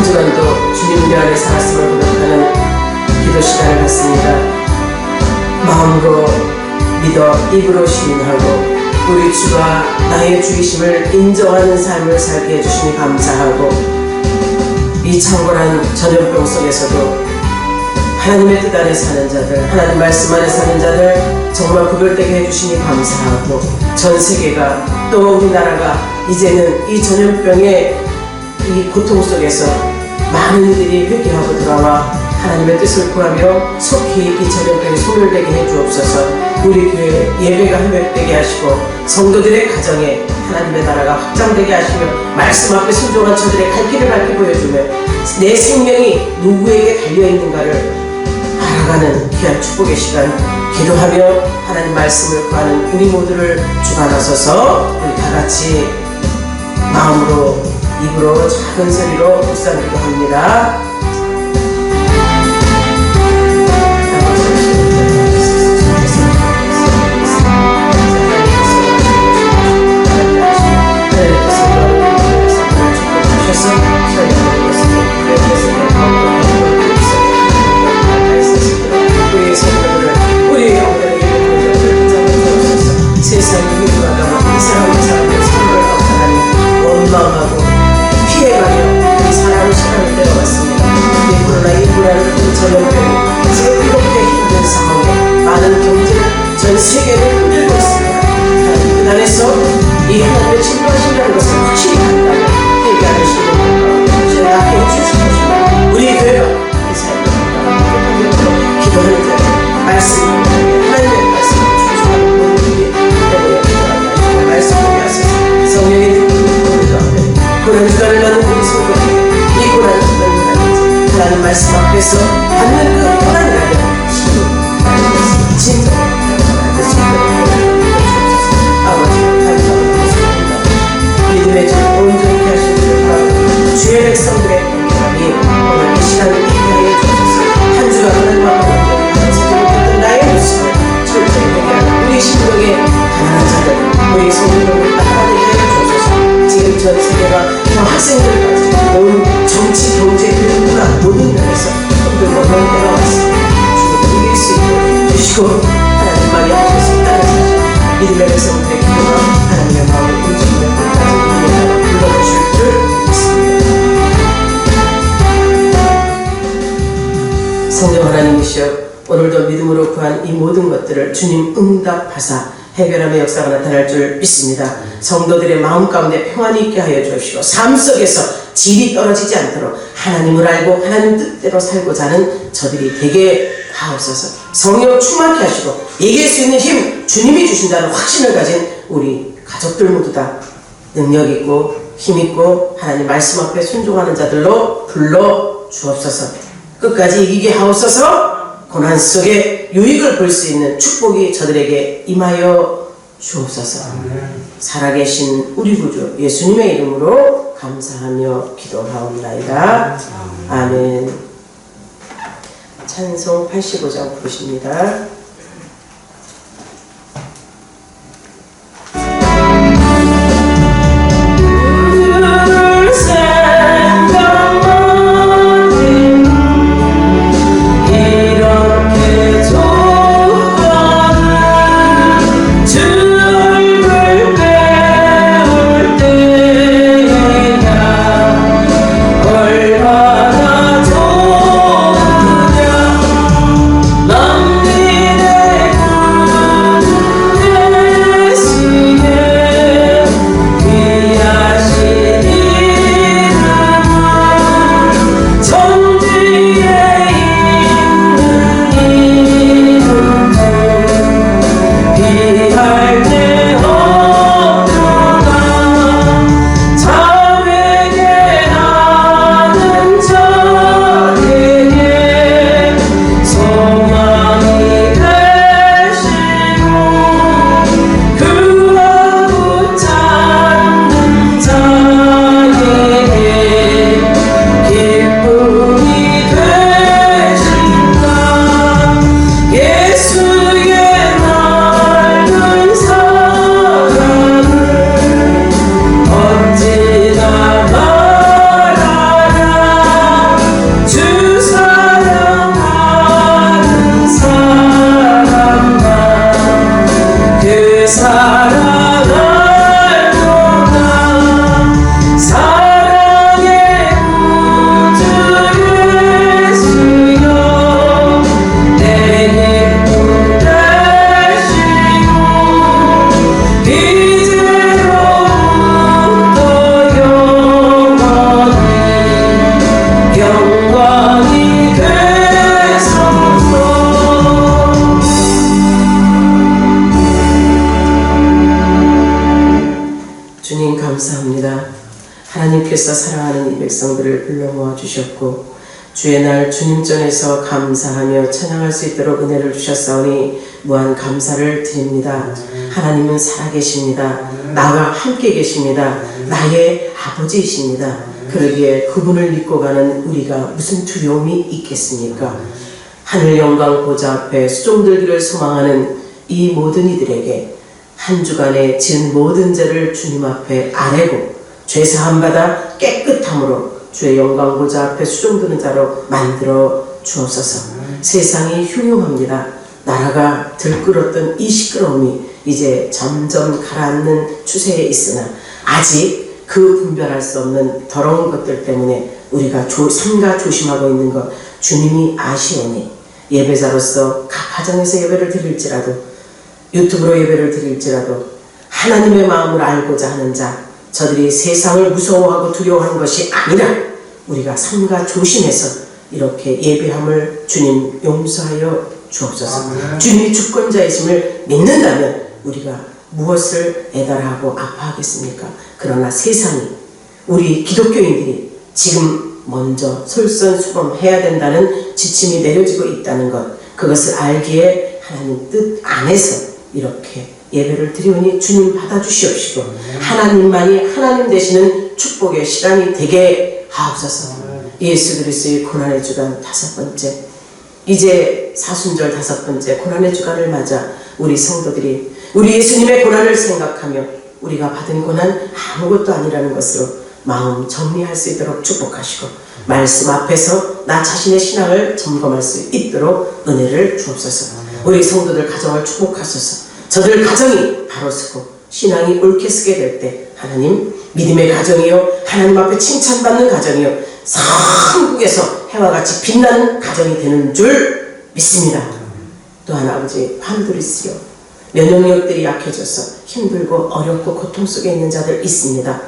주간도 주님들 안에 살았음을 고백하는 기도 시간을 갖습니다. 마음으로 믿어 입으로 시인하고 우리 주가 나의 주이심을 인정하는 삶을 살게 해주시니 감사하고, 이 창궐한 전염병 속에서도 하나님의 뜻 안에 사는 자들, 하나님 말씀 안에 사는 자들 정말 구별되게 해주시니 감사하고, 전 세계가 또 우리나라가 이제는 이 전염병의 이 고통 속에서 많은 이들이 회개하고 돌아와 하나님의 뜻을 구하며 속히 이 전염병이 소멸되게 해주옵소서. 우리 교회 예배가 회복되게 하시고 성도들의 가정에 하나님의 나라가 확장되게 하시며 말씀 앞에 순종한 저들의 갈 길을 밝게 보여주며 내 생명이 누구에게 달려있는가를 알아가는 귀한 축복의 시간, 기도하며 하나님 말씀을 구하는 우리 모두를 주관하소서. 우리 다같이 마음으로 입으로 작은 소리로 묵상기도 합니다. 원망하고 피해가며 이 사랑의 시간을 때려왔습니다. 이 코로나19라는 전염병이 지금 이렇게 힘든 상황에 많은 경제를 전 세계를 흔들고 있습니다. 하나님 그 안에서 이 하나님의 진노하신다는 것을 확실히 간다면 얘기하는 시간을 언제나 해주실 것입니다. 우리 교회가 이 삶을 행복하며 기도하는 자들, 말씀을 하나님의 말씀을 충성하는 모든 때문에 말씀을 하소서. 성령의 고난 주간을 받는 우리 성도들에게 이 고난 주간을 하나님 말씀 앞에서 받는 그 고난을 하여 힘이 진정 아버지를 감사합니다. 믿음의 질 온전히 하신 주를 바라고 주의 백성들의 건강이 오늘 이 시간을 기대하여 주옵소서. 한 주간 하나님 앞에 온전히 하여 나의 모습을 철저히 회개하는 우리 심령의 가난한 자들, 우리 성도들을 따라가게 하여 주옵소서. 지금 전 세계가 학생들까지 온 정치, 경제, 그리고 문화 모든 면에서 힘들고 어려운 때가 왔습니다. 주님 이길 수 있도록 주시고 하나님 말이 하실 수 있다는 사실, 믿음의 백성들의 기도가 하나님의 마음을 움직이는 끝까지 이해하고 불러주실 줄 믿습니다. 성령 하나님이시여, 오늘도 믿음으로 구한 이 모든 것들을 주님 응답하사 해결함의 역사가 나타날 줄 믿습니다. 성도들의 마음 가운데 평안이 있게 하여 주시고 삶 속에서 질이 떨어지지 않도록 하나님을 알고 하나님 뜻대로 살고자 하는 저들이 되게 하옵소서. 성령 충만케 하시고 이길 수 있는 힘 주님이 주신다는 확신을 가진 우리 가족들 모두 다 능력 있고 힘 있고 하나님 말씀 앞에 순종하는 자들로 불러 주옵소서. 끝까지 이기게 하옵소서. 고난 속에 유익을 볼 수 있는 축복이 저들에게 임하여 주옵소서. 살아계신 우리 구주 예수님의 이름으로 감사하며 기도하옵나이다. 아멘. 찬송 85장 부르십니다. 얼마나 좋으냐 난 주님께서 사랑하는 이 백성들을 불러 모아 주셨고 주의 날 주님전에서 감사하며 찬양할 수 있도록 은혜를 주셨사오니 무한 감사를 드립니다. 하나님은 살아계십니다. 나와 함께 계십니다. 나의 아버지이십니다. 그러기에 그분을 믿고 가는 우리가 무슨 두려움이 있겠습니까? 하늘 영광 보좌 앞에 수종들기를 소망하는 이 모든 이들에게 한 주간에 지은 모든 죄를 주님 앞에 아뢰고 죄사함 받아 깨끗함으로 주의 영광 보좌 앞에 수종드는 자로 만들어 주옵소서. 세상이 흉흉합니다. 나라가 들끓었던 이 시끄러움이 이제 점점 가라앉는 추세에 있으나 아직 그 분별할 수 없는 더러운 것들 때문에 우리가 삼가 조심하고 있는 것 주님이 아시오니 예배자로서 각 가정에서 예배를 드릴지라도 유튜브로 예배를 드릴지라도 하나님의 마음을 알고자 하는 자, 저들이 세상을 무서워하고 두려워하는 것이 아니라 우리가 삼가 조심해서 이렇게 예배함을 주님 용서하여 주옵소서. 주님이 주권자이심을 믿는다면 우리가 무엇을 애달하고 아파하겠습니까? 그러나 세상이 우리 기독교인들이 지금 먼저 솔선수범해야 된다는 지침이 내려지고 있다는 것, 그것을 알기에 하나님 뜻 안에서 이렇게 예배를 드리오니 주님 받아주시옵시고 하나님만이 하나님 되시는 축복의 시간이 되게 하옵소서. 예수 그리스도의 고난의 주간 5번째, 이제 사순절 5번째 고난의 주간을 맞아 우리 성도들이 우리 예수님의 고난을 생각하며 우리가 받은 고난 아무것도 아니라는 것으로 마음 정리할 수 있도록 축복하시고 말씀 앞에서 나 자신의 신앙을 점검할 수 있도록 은혜를 주옵소서. 우리 성도들 가정을 축복하소서. 저들 가정이 바로 서고 신앙이 옳게 서게 될 때 하나님 믿음의 가정이요 하나님 앞에 칭찬받는 가정이요 한국에서 해와 같이 빛나는 가정이 되는 줄 믿습니다. 또한 아버지 환우들이 쓰여 면역력들이 약해져서 힘들고 어렵고 고통 속에 있는 자들 있습니다.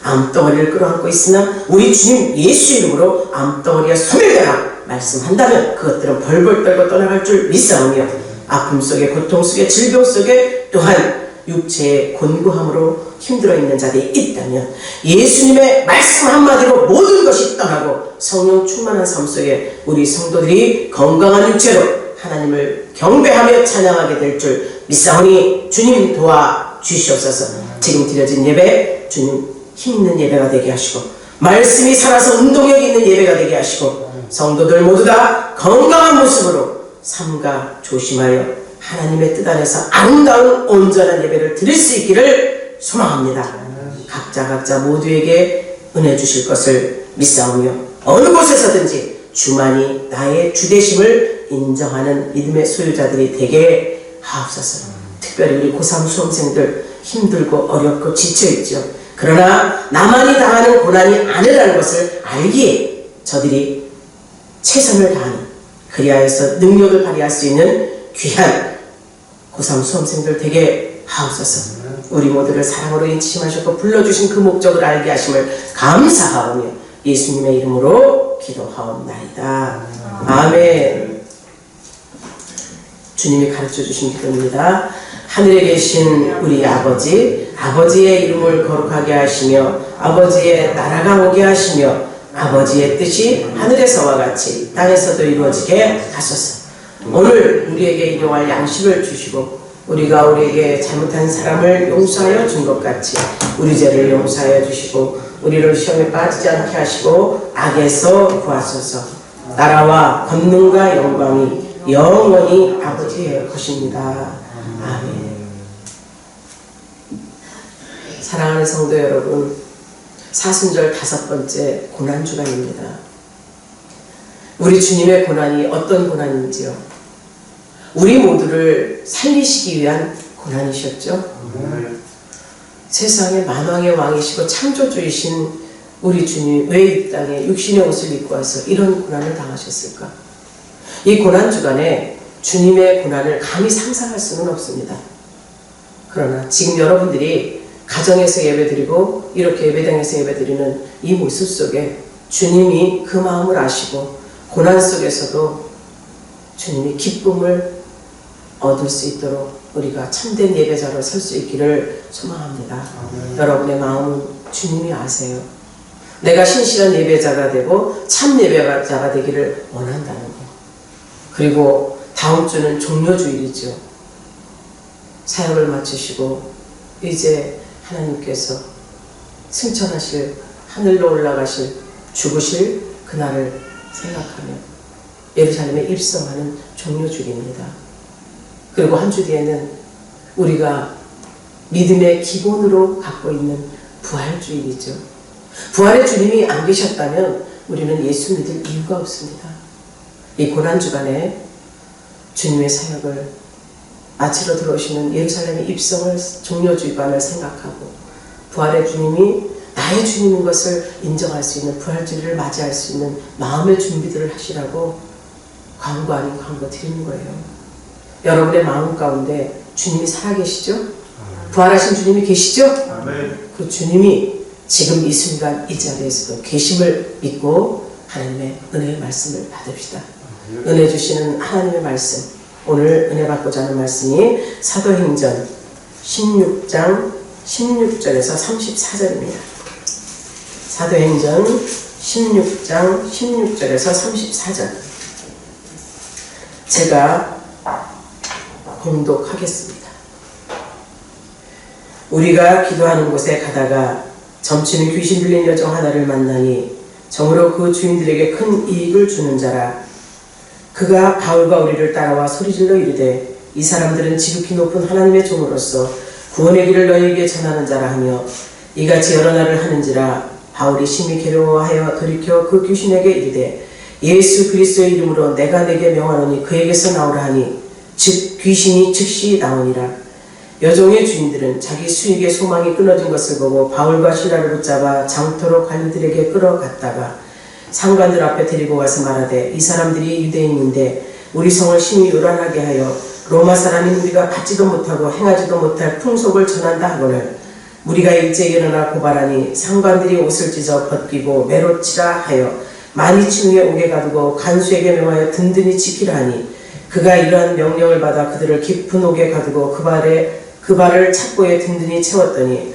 암덩어리를 끌어안고 있으나 우리 주님 예수 이름으로 암덩어리가 소멸되라 말씀한다면 그것들은 벌벌 떨고 떠나갈 줄 믿사오며 아픔 속에 고통 속에 질병 속에 또한 육체의 곤고함으로 힘들어 있는 자들이 있다면 예수님의 말씀 한마디로 모든 것이 떠나고 성령 충만한 삶 속에 우리 성도들이 건강한 육체로 하나님을 경배하며 찬양하게 될 줄 믿사오니 주님 도와주시옵소서. 지금 드려진 예배 주님 힘있는 예배가 되게 하시고 말씀이 살아서 운동력 있는 예배가 되게 하시고 성도들 모두 다 건강한 모습으로 삼가 조심하여 하나님의 뜻 안에서 아름다운 온전한 예배를 드릴 수 있기를 소망합니다. 각자 모두에게 은혜 주실 것을 믿사오며 어느 곳에서든지 주만이 나의 주되심을 인정하는 믿음의 소유자들이 되게 하옵소서. 특별히 우리 고3 수험생들 힘들고 어렵고 지쳐있죠. 그러나 나만이 당하는 고난이 아니라는 것을 알기에 저들이 최선을 다하는 그리하여서 능력을 발휘할 수 있는 귀한 고3 수험생들 되게 하옵소서. 우리 모두를 사랑으로 인치심하셨고 불러주신 그 목적을 알게 하심을 감사하오며 예수님의 이름으로 기도하옵나이다. 아멘. 주님이 가르쳐 주신 기도입니다. 하늘에 계신 우리 아버지, 아버지의 이름을 거룩하게 하시며 아버지의 나라가 오게 하시며 아버지의 뜻이 하늘에서와 같이 땅에서도 이루어지게 하소서. 오늘 우리에게 일용할 양식을 주시고 우리가 우리에게 잘못한 사람을 용서하여 준 것 같이 우리 죄를 용서하여 주시고 우리를 시험에 빠지지 않게 하시고 악에서 구하소서. 나라와 권능과 영광이 영원히 아버지의 것입니다. 아멘. 사랑하는 성도 여러분, 사순절 5번째 고난주간입니다. 우리 주님의 고난이 어떤 고난인지요? 우리 모두를 살리시기 위한 고난이셨죠? 세상의 만왕의 왕이시고 창조주이신 우리 주님 왜 이 땅에 육신의 옷을 입고 와서 이런 고난을 당하셨을까? 이 고난주간에 주님의 고난을 감히 상상할 수는 없습니다. 그러나 지금 여러분들이 가정에서 예배드리고 이렇게 예배당에서 예배드리는 이 모습 속에 주님이 그 마음을 아시고 고난 속에서도 주님이 기쁨을 얻을 수 있도록 우리가 참된 예배자로 설 수 있기를 소망합니다. 여러분의 마음은 주님이 아세요. 내가 신실한 예배자가 되고 참 예배자가 되기를 원한다는 거. 그리고 다음 주는 종료주일이죠. 사역을 마치시고 이제 하나님께서 승천하실, 하늘로 올라가실, 죽으실 그날을 생각하며 예루살렘에 입성하는 종료주일입니다. 그리고 한 주 뒤에는 우리가 믿음의 기본으로 갖고 있는 부활주일이죠. 부활의 주님이 안 계셨다면 우리는 예수 믿을 이유가 없습니다. 이 고난주간에 주님의 사역을 마치러 들어오시는 예루살렘의 입성을 종료주간을 생각하고 부활의 주님이 나의 주님인 것을 인정할 수 있는 부활주일을 맞이할 수 있는 마음의 준비들을 하시라고 광고 아닌 광고 드리는 거예요. 여러분의 마음 가운데 주님이 살아계시죠? 부활하신 주님이 계시죠? 아멘. 그 주님이 지금 이 순간 이 자리에서도 계심을 믿고 하나님의 은혜의 말씀을 받읍시다. 은혜 주시는 하나님의 말씀, 오늘 은혜 받고자 하는 말씀이 사도행전 16장 16절에서 34절입니다. 사도행전 16장 16절에서 34절 제가 봉독하겠습니다. 우리가 기도하는 곳에 가다가 점치는 귀신 들린 여종 하나를 만나니 정으로 그 주인들에게 큰 이익을 주는 자라. 그가 바울과 우리를 따라와 소리질러 이르되 이 사람들은 지극히 높은 하나님의 종으로서 구원의 길을 너희에게 전하는 자라 하며 이같이 여러 날을 하는지라. 바울이 심히 괴로워하여 돌이켜 그 귀신에게 이르되 예수 그리스도의 이름으로 내가 내게 명하노니 그에게서 나오라 하니 즉 귀신이 즉시 나오니라. 여종의 주인들은 자기 수익의 소망이 끊어진 것을 보고 바울과 시라를 붙잡아 장터로 관리들에게 끌어갔다가 상관들 앞에 데리고 와서 말하되 이 사람들이 유대인인데 우리 성을 심히 요란하게 하여 로마 사람인 우리가 받지도 못하고 행하지도 못할 풍속을 전한다 하거늘 우리가 일제히 일어나 고발하니 상관들이 옷을 찢어 벗기고 매로 치라 하여 많이 치누에 옥에 가두고 간수에게 명하여 든든히 지키라 하니 그가 이러한 명령을 받아 그들을 깊은 옥에 가두고 그 발을 착고에 든든히 채웠더니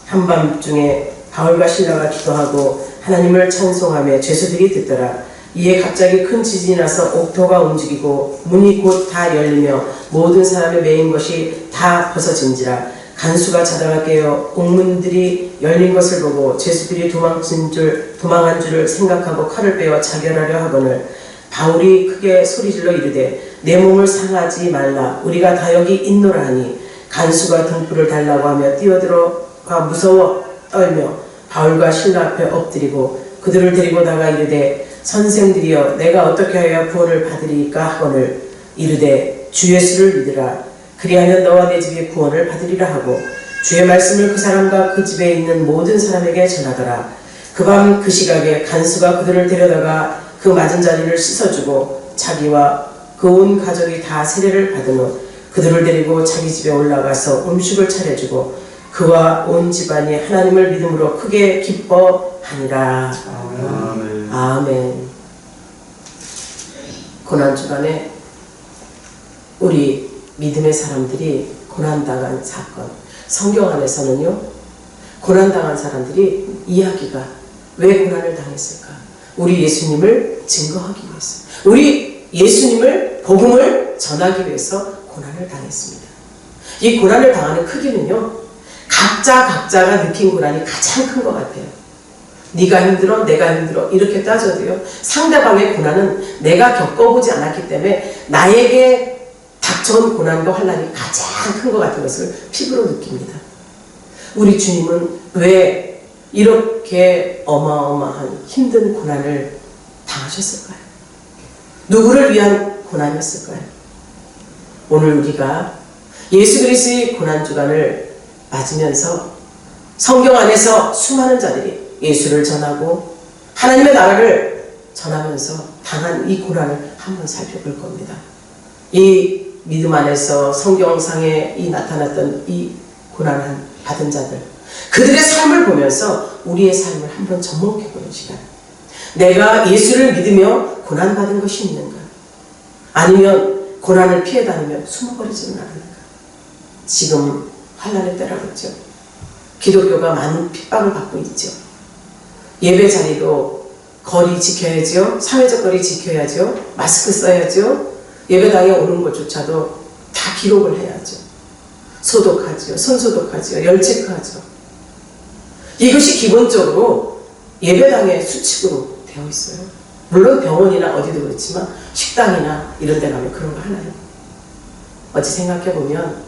한밤중에 바울과 실라가 기도하고 하나님을 찬송하며 죄수들이 듣더라. 이에 갑자기 큰 지진이 나서 옥토가 움직이고 문이 곧 다 열리며 모든 사람의 매인 것이 다 벗어진지라. 간수가 자다가 깨어 옥문들이 열린 것을 보고 죄수들이 도망한 줄을 생각하고 칼을 빼어 자결하려 하거늘 바울이 크게 소리질러 이르되 내 몸을 상하지 말라. 우리가 다 여기 있노라 하니 간수가 등불을 달라고 하며 뛰어들어가 무서워 떨며 바울과 실라 앞에 엎드리고 그들을 데리고 나가 이르되 선생들이여 내가 어떻게 하여 구원을 받으리까 하거늘 이르되 주 예수를 믿으라. 그리하면 너와 내 집이 구원을 받으리라 하고 주의 말씀을 그 사람과 그 집에 있는 모든 사람에게 전하더라. 그 밤 그 시각에 간수가 그들을 데려다가 그 맞은 자리를 씻어주고 자기와 그 온 가족이 다 세례를 받은 후 그들을 데리고 자기 집에 올라가서 음식을 차려주고 그와 온 집안이 하나님을 믿음으로 크게 기뻐하니라. 아멘. 아멘. 고난주간에 우리 믿음의 사람들이 고난당한 사건, 성경 안에서는요 고난당한 사람들이 이야기가 왜 고난을 당했을까? 우리 예수님을 증거하기 위해서, 우리 예수님을 복음을 전하기 위해서 고난을 당했습니다. 이 고난을 당하는 크기는요 각자가 느낀 고난이 가장 큰 것 같아요. 네가 힘들어 내가 힘들어 이렇게 따져도요 상대방의 고난은 내가 겪어보지 않았기 때문에 나에게 닥쳐온 고난과 환난이 가장 큰 것 같은 것을 피부로 느낍니다. 우리 주님은 왜 이렇게 어마어마한 힘든 고난을 당하셨을까요? 누구를 위한 고난이었을까요? 오늘 우리가 예수 그리스도의 고난주간을 맞으면서 성경 안에서 수많은 자들이 예수를 전하고 하나님의 나라를 전하면서 당한 이 고난을 한번 살펴볼 겁니다. 이 믿음 안에서 성경상에 나타났던 이 고난을 받은 자들, 그들의 삶을 보면서 우리의 삶을 한번 접목해보는 시간. 내가 예수를 믿으며 고난받은 것이 있는가? 아니면 고난을 피해 다니며 숨어버리지는 않는가? 지금 환난의 때라고 했죠. 기독교가 많은 핍박을 받고 있죠. 예배 자리도 거리 지켜야죠. 사회적 거리 지켜야죠. 마스크 써야죠. 예배당에 오는 것조차도 다 기록을 해야죠. 소독하죠. 손소독하죠. 열체크하죠. 이것이 기본적으로 예배당의 수칙으로 되어 있어요. 물론 병원이나 어디도 그렇지만 식당이나 이런 데 가면 그런 거 하나요? 어찌 생각해보면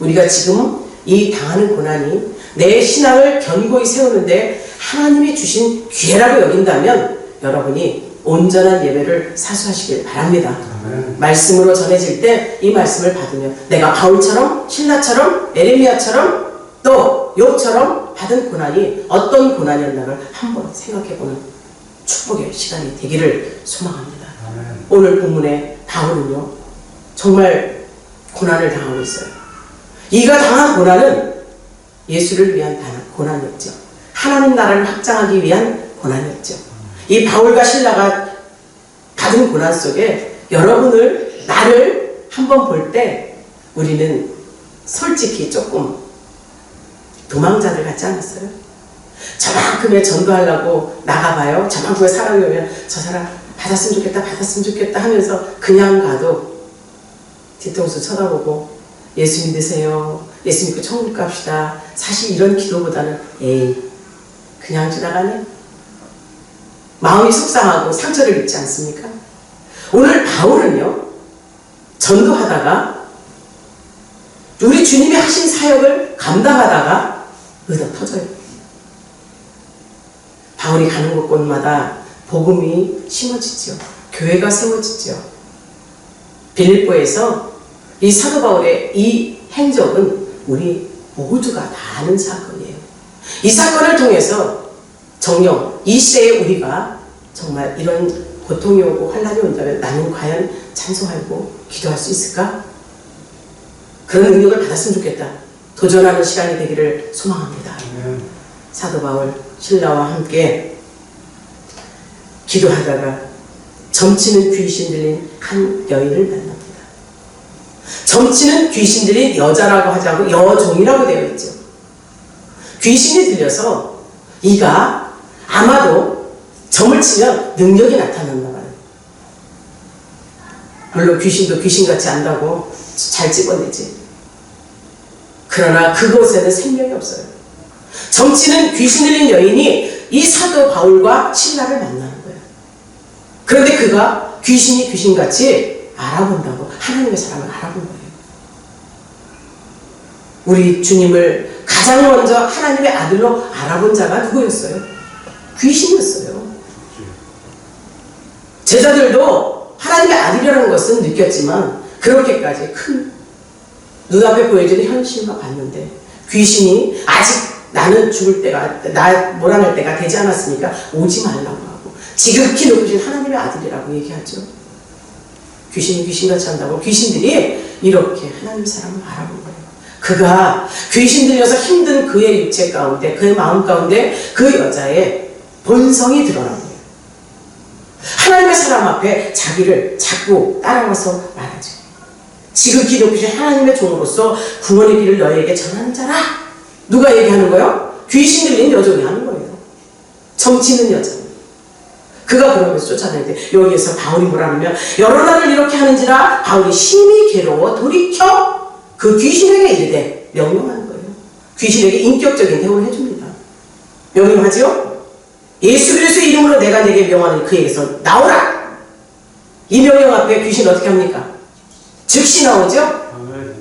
우리가 지금 이 당하는 고난이 내 신앙을 견고히 세우는데 하나님이 주신 기회라고 여긴다면 여러분이 온전한 예배를 사수하시길 바랍니다. 말씀으로 전해질 때 이 말씀을 받으면 내가 바울처럼 신라처럼 에레미야처럼 또 욥처럼 받은 고난이 어떤 고난이었나를 한번 생각해보는 축복의 시간이 되기를 소망합니다. 오늘 본문의 바울은요 정말 고난을 당하고 있어요. 이가 당한 고난은 예수를 위한 고난이었죠. 하나님 나라를 확장하기 위한 고난이었죠. 이 바울과 신라가 받은 고난 속에 여러분을 나를 한번 볼 때 우리는 솔직히 조금 도망자들 같지 않았어요? 저만큼의 전도하려고 나가봐요. 저만큼의 사람이 오면 저 사람 받았으면 좋겠다 받았으면 좋겠다 하면서 그냥 가도 뒤통수 쳐다보고 예수 믿으세요. 예수 믿고 천국 갑시다. 사실 이런 기도보다는 에이 그냥 지나가네. 마음이 속상하고 상처를 입지 않습니까? 오늘 바울은요 전도하다가 우리 주님이 하신 사역을 감당하다가 의도 터져요. 바울이 가는 곳곳마다 복음이 심어지죠. 교회가 세워지죠. 빌립보에서 이 사도 바울의 이 행적은 우리 모두가 다 아는 사건이에요. 이 사건을 통해서 정녕 이 시대에 우리가 정말 이런 고통이 오고 환난이 온다면 나는 과연 찬송하고 기도할 수 있을까? 그런 능력을 받았으면 좋겠다. 도전하는 시간이 되기를 소망합니다. 사도 바울 신라와 함께 기도하다가 점치는 귀신 들린 한 여인을 만납니다. 점치는 귀신 들린 여자라고 하지 않고 여종이라고 되어 있죠. 귀신이 들려서 이가 아마도 점을 치면 능력이 나타났나 봐요. 물론 귀신도 귀신같이 안다고 잘 집어내지. 그러나 그곳에는 생명이 없어요. 점치는 귀신 들린 여인이 이 사도 바울과 신라를 만나는 거예요. 그런데 그가 귀신이 귀신같이 알아본다고 하나님의 사람을 알아본 거예요. 우리 주님을 가장 먼저 하나님의 아들로 알아본 자가 누구였어요? 귀신이었어요. 제자들도 하나님의 아들이라는 것은 느꼈지만 그렇게까지 큰 눈앞에 보여지는 현실만 봤는데 귀신이 아직 나는 죽을 때가 나 몰아낼 때가 되지 않았으니까 오지 말라고 하고 지극히 높으신 하나님의 아들이라고 얘기하죠. 귀신이 귀신같이 한다고 귀신들이 이렇게 하나님의 사람을 알아본 거예요. 그가 귀신 들려서 힘든 그의 육체 가운데 그의 마음 가운데 그 여자의 본성이 드러난 거예요. 하나님의 사람 앞에 자기를 자꾸 따라와서 말하죠. 지극히 높으신 하나님의 종으로서 구원의 길을 너희에게 전하는 자라. 누가 얘기하는 거예요? 귀신 들린 여종이 하는 거예요. 점치는 여자. 그가 그러면서 쫓아다니는데 여기에서 바울이 뭐라냐면 여러 날을 이렇게 하는지라 바울이 심히 괴로워 돌이켜 그 귀신에게 이르되 명령하는 거예요. 귀신에게 인격적인 대우를 해줍니다. 명령하죠? 예수 그리스도의 이름으로 내가 내게 명하는 그에게서 나오라. 이 명령 앞에 귀신 어떻게 합니까? 즉시 나오죠? 아멘.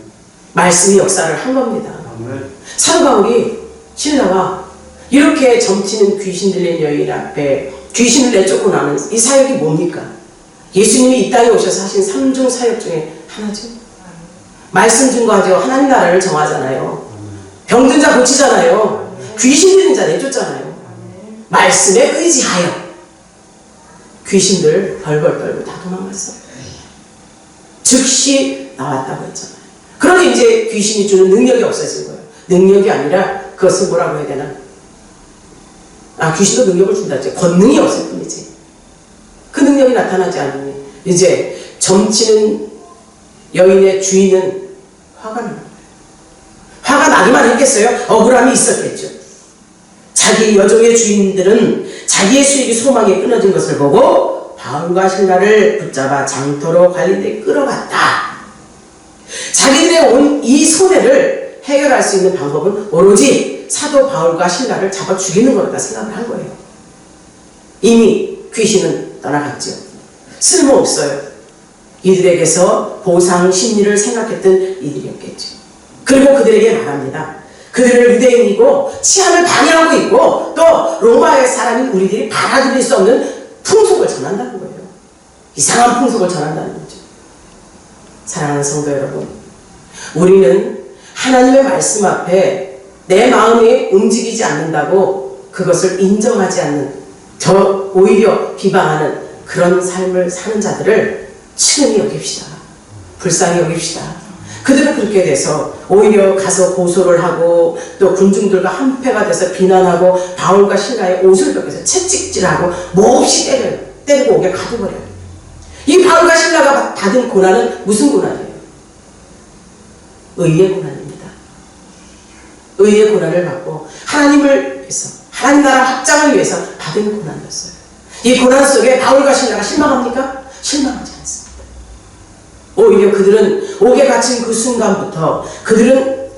말씀이 역사를 한 겁니다. 아멘. 사도 바울이 신라와 이렇게 점치는 귀신 들린 여인 앞에 귀신을 내쫓고 나는 이 사역이 뭡니까? 예수님이 이 땅에 오셔서 하신 3중 사역 중에 하나죠. 말씀 증거하죠. 하나님 나라를 정하잖아요. 병든 자 고치잖아요. 귀신 들린 자 내쫓잖아요. 말씀에 의지하여 귀신들 벌벌 떨고 다 도망갔어요. 즉시 나왔다고 했잖아요. 그런데 이제 귀신이 주는 능력이 없어진 거예요. 능력이 아니라 그것을 뭐라고 해야 되나? 귀신도 능력을 준다지. 권능이 없을 뿐이지. 그 능력이 나타나지 않으니 이제 점치는 여인의 주인은 화가 나는 거예요. 화가 나기만 했겠어요? 억울함이 있었겠죠. 자기 여종의 주인들은 자기의 수익이 소망에 끊어진 것을 보고 바울과 신라를 붙잡아 장터로 관리대 끌어갔다. 자기들의 온 이 손해를 해결할 수 있는 방법은 오로지 사도 바울과 신라를 잡아 죽이는 거라고 생각을 한 거예요. 이미 귀신은 떠나갔죠. 쓸모없어요. 이들에게서 보상 심리를 생각했던 이들이었겠죠. 그리고 그들에게 말합니다. 그들은 유대인이고 치안을 방해하고 있고 또 로마의 사람인 우리들이 받아들일 수 없는 풍속을 전한다는 거예요. 이상한 풍속을 전한다는 거죠. 사랑하는 성도 여러분, 우리는 하나님의 말씀 앞에 내 마음이 움직이지 않는다고 그것을 인정하지 않는, 저 오히려 비방하는 그런 삶을 사는 자들을 친히 여깁시다. 불쌍히 여깁시다. 그들은 그렇게 돼서 오히려 가서 고소를 하고 또 군중들과 한패가 돼서 비난하고 바울과 신라의 옷을 벗겨서 채찍질하고 몹시 때려요. 때리고 옥에 가둬버려요. 이 바울과 신라가 받은 고난은 무슨 고난이에요? 의의 고난입니다. 의의 고난을 받고 하나님을 위해서, 하나님 나라 확장을 위해서 받은 고난이었어요. 이 고난 속에 바울과 신라가 실망합니까? 실망하지 않습니다. 오히려 그들은 옥에 갇힌 그 순간부터 그들은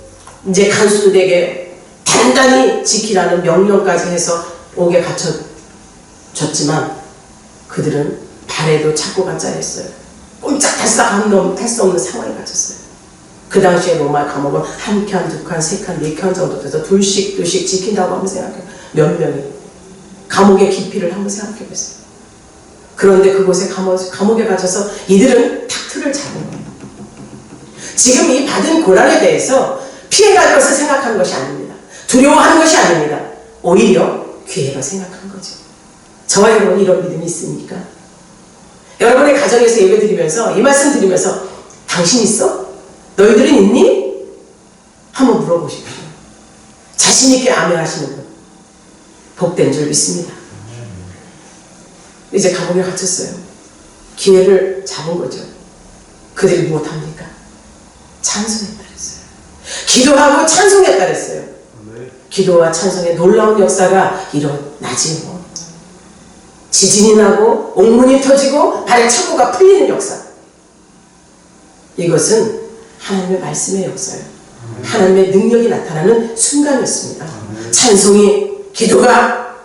이제 간수들에게 단단히 지키라는 명령까지 해서 옥에 갇혀졌지만 그들은 발에도 착고가 짜였어요. 꼼짝달싹 할 수 없는 상황에 갇혔어요. 그 당시에 로마 감옥은 한 칸, 두 칸, 세 칸, 네 칸 정도 돼서 둘씩 지킨다고 한번 생각해요. 몇 명이. 감옥의 깊이를 한번 생각해 보세요. 그런데 그곳에 감옥에 갇혀서 이들은 탁트를 잡은 거예요. 지금 이 받은 고난에 대해서 피해갈 것을 생각하는 것이 아닙니다. 두려워하는 것이 아닙니다. 오히려 기회로 생각한 거죠. 저와 여러분 이런 믿음이 있습니까? 여러분의 가정에서 예배 드리면서 이 말씀 드리면서 당신 있어? 너희들은 있니? 한번 물어보십시오. 자신 있게 아멘하시는 분 복된 줄 믿습니다. 이제 감옥에 갇혔어요. 기회를 잡은 거죠. 그들이 무엇합니까? 찬송했다 그랬어요. 기도하고 찬송했다 그랬어요. 기도와 찬송의 놀라운 역사가 일어나지요. 지진이 나고 옥문이 터지고 발에 착고가 풀리는 역사. 이것은 하나님의 말씀의 역사예요. 하나님의 능력이 나타나는 순간이었습니다. 찬송이, 기도가